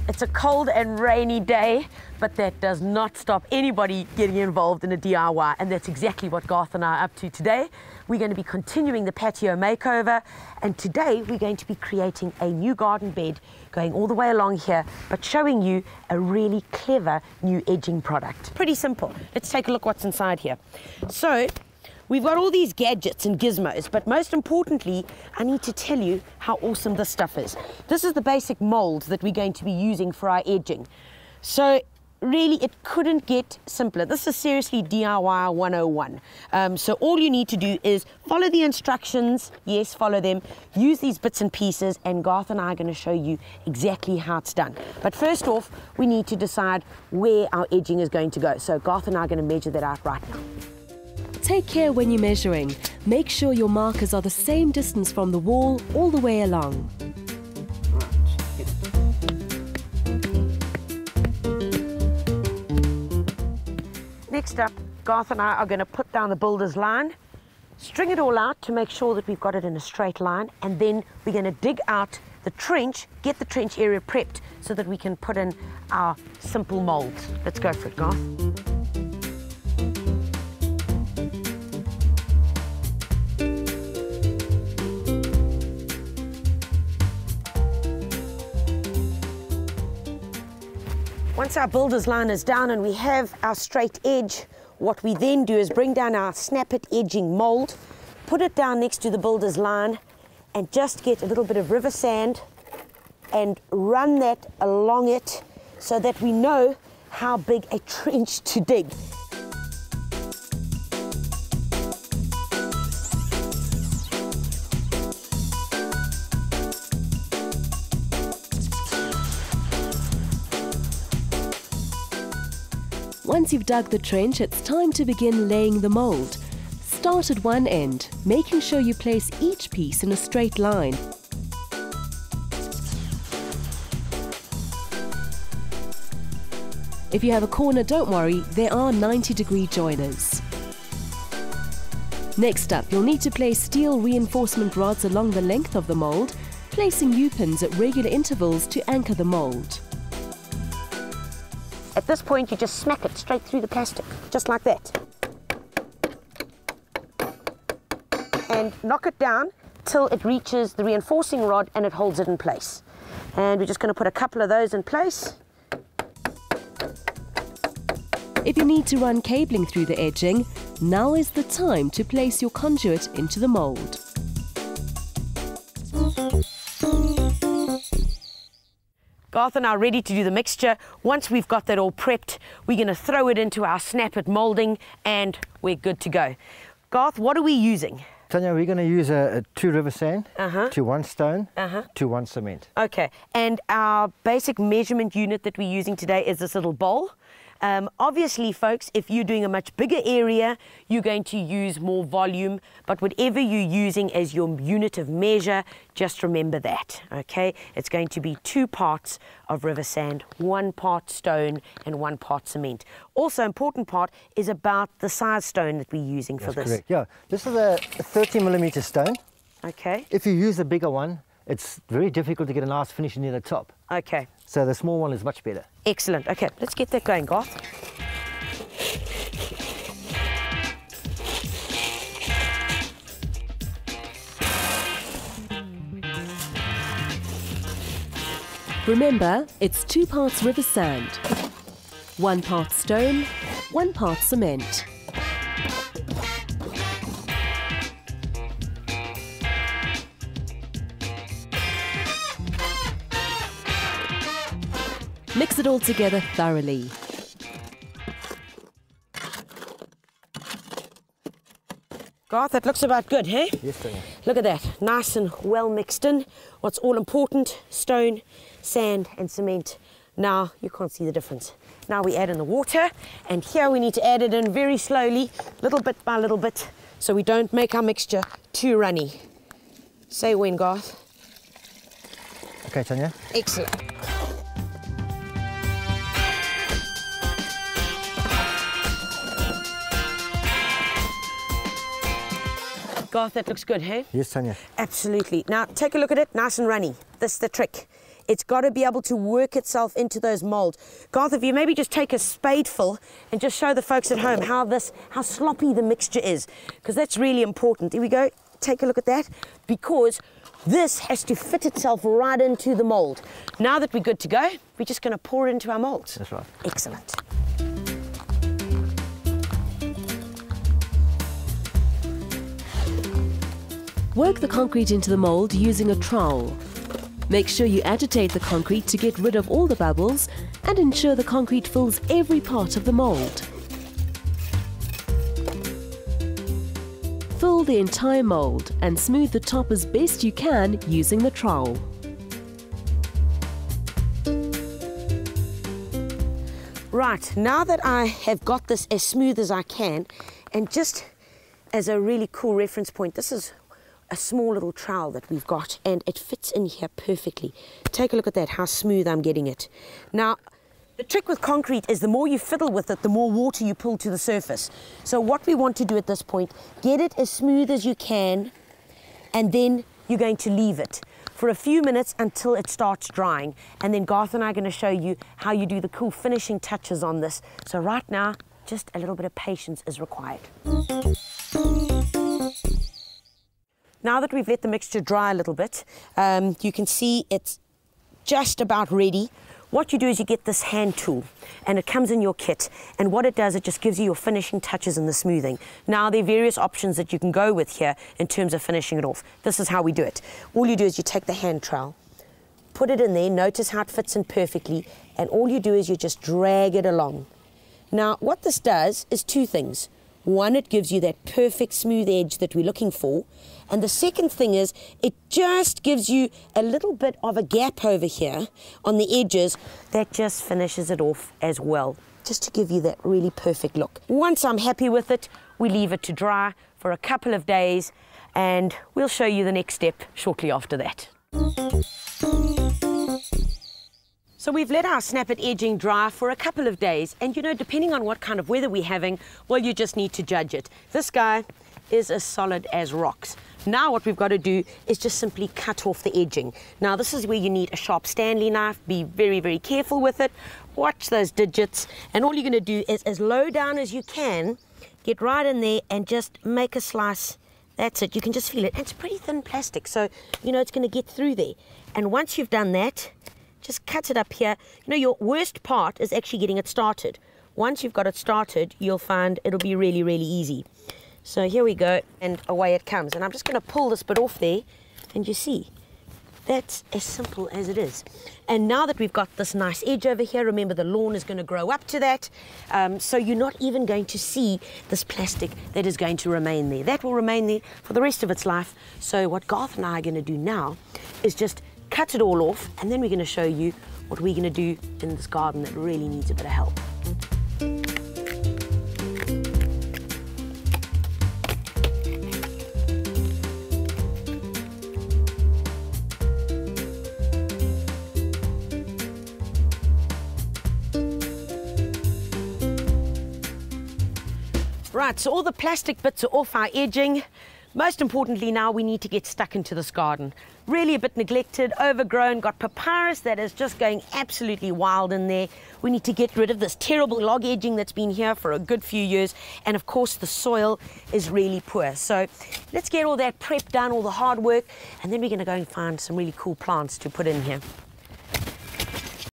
It's a cold and rainy day, but that does not stop anybody getting involved in a DIY, and that's exactly what Garth and I are up to today. We're going to be continuing the patio makeover, and today we're going to be creating a new garden bed going all the way along here, but showing you a really clever new edging product. Pretty simple. Let's take a look what's inside here. So we've got all these gadgets and gizmos, but most importantly, I need to tell you how awesome this stuff is. This is the basic mold that we're going to be using for our edging. So really, it couldn't get simpler. This is seriously DIY 101. So all you need to do is follow the instructions. Yes, follow them. Use these bits and pieces, and Garth and I are going to show you exactly how it's done. But first off, we need to decide where our edging is going to go. So Garth and I are going to measure that out right now. Take care when you're measuring. Make sure your markers are the same distance from the wall all the way along. Next up, Garth and I are going to put down the builder's line, string it all out to make sure that we've got it in a straight line, and then we're going to dig out the trench, get the trench area prepped so that we can put in our simple molds. Let's go for it, Garth. Once our builder's line is down and we have our straight edge, what we then do is bring down our snap it edging mold, put it down next to the builder's line, and just get a little bit of river sand and run that along it so that we know how big a trench to dig. Once you've dug the trench, it's time to begin laying the mold. Start at one end, making sure you place each piece in a straight line. If you have a corner, don't worry, there are 90-degree joiners. Next up, you'll need to place steel reinforcement rods along the length of the mold, placing U-pins at regular intervals to anchor the mold. At this point, you just smack it straight through the plastic, just like that. And knock it down till it reaches the reinforcing rod and it holds it in place. And we're just going to put a couple of those in place. If you need to run cabling through the edging, now is the time to place your conduit into the mold. Garth and I are ready to do the mixture. Once we've got that all prepped, we're going to throw it into our snap it moulding and we're good to go. Garth, what are we using? Tanya, we're going to use a 2 river sand to 1 stone to 1 cement. Okay, and our basic measurement unit that we're using today is this little bowl. Obviously, folks, if you're doing a much bigger area, you're going to use more volume, but whatever you're using as your unit of measure, just remember that, okay? It's going to be 2 parts of river sand, 1 part stone and 1 part cement. Also, important part is about the size stone that we're using for this. Correct. Yeah, this is a 30mm stone. Okay. If you use a bigger one, it's very difficult to get a nice finish near the top. Okay. So the small one is much better. Excellent. Okay, let's get that going, Garth. Remember, it's 2 parts river sand, 1 part stone, 1 part cement. Mix it all together thoroughly. Garth, that looks about good, hey? Yes, Tanya. Look at that, nice and well mixed in. What's all important, stone, sand and cement. Now you can't see the difference. Now we add in the water, and here we need to add it in very slowly, little bit by little bit, so we don't make our mixture too runny. Say when, Garth. Okay, Tanya. Excellent. Garth, that looks good, hey? Yes, Tanya. Absolutely. Now, take a look at it, nice and runny. This is the trick. It's got to be able to work itself into those molds. Garth, if you maybe just take a spadeful and just show the folks at home how sloppy the mixture is, because that's really important. Here we go. Take a look at that, because this has to fit itself right into the mold. Now that we're good to go, we're just going to pour it into our molds. That's right. Excellent. Work the concrete into the mold using a trowel. Make sure you agitate the concrete to get rid of all the bubbles and ensure the concrete fills every part of the mold. Fill the entire mold and smooth the top as best you can using the trowel. Right, now that I have got this as smooth as I can, and just as a really cool reference point, this is a small little trowel that we've got, and it fits in here perfectly. Take a look at that, how smooth I'm getting it. Now, the trick with concrete is the more you fiddle with it, the more water you pull to the surface. So what we want to do at this point, get it as smooth as you can, and then you're going to leave it for a few minutes until it starts drying. And then Garth and I are going to show you how you do the cool finishing touches on this. So right now, just a little bit of patience is required. Now that we've let the mixture dry a little bit, you can see it's just about ready. What you do is you get this hand tool, and it comes in your kit, and what it does, it just gives you your finishing touches and the smoothing. Now, there are various options that you can go with here in terms of finishing it off. This is how we do it. All you do is you take the hand trowel, put it in there, notice how it fits in perfectly, and all you do is you just drag it along. Now, what this does is two things. One, it gives you that perfect smooth edge that we're looking for. And the second thing is it just gives you a little bit of a gap over here on the edges that just finishes it off as well, just to give you that really perfect look. Once I'm happy with it, we leave it to dry for a couple of days, and we'll show you the next step shortly after that. So we've let our snap it edging dry for a couple of days, and you know, depending on what kind of weather we're having, well, you just need to judge it. This guy is as solid as rocks. Now what we've got to do is just simply cut off the edging. Now this is where you need a sharp Stanley knife. Be very, very careful with it. Watch those digits, and all you're going to do is as low down as you can, get right in there and just make a slice. That's it. You can just feel it. And it's pretty thin plastic, so you know it's going to get through there. And once you've done that, just cut it up here. You know, your worst part is actually getting it started. Once you've got it started, you'll find it'll be really, really easy. So here we go, and away it comes. And I'm just going to pull this bit off there, and you see, that's as simple as it is. And now that we've got this nice edge over here, remember the lawn is going to grow up to that, so you're not even going to see this plastic that is going to remain there. That will remain there for the rest of its life. So what Garth and I are going to do now is just cut it all off, and then we're going to show you what we're going to do in this garden that really needs a bit of help. Right, so all the plastic bits are off our edging. Most importantly now, we need to get stuck into this garden. Really a bit neglected, overgrown, got papyrus that is just going absolutely wild in there. We need to get rid of this terrible log edging that's been here for a good few years. And of course, the soil is really poor. So let's get all that prep done, all the hard work, and then we're going to go and find some really cool plants to put in here.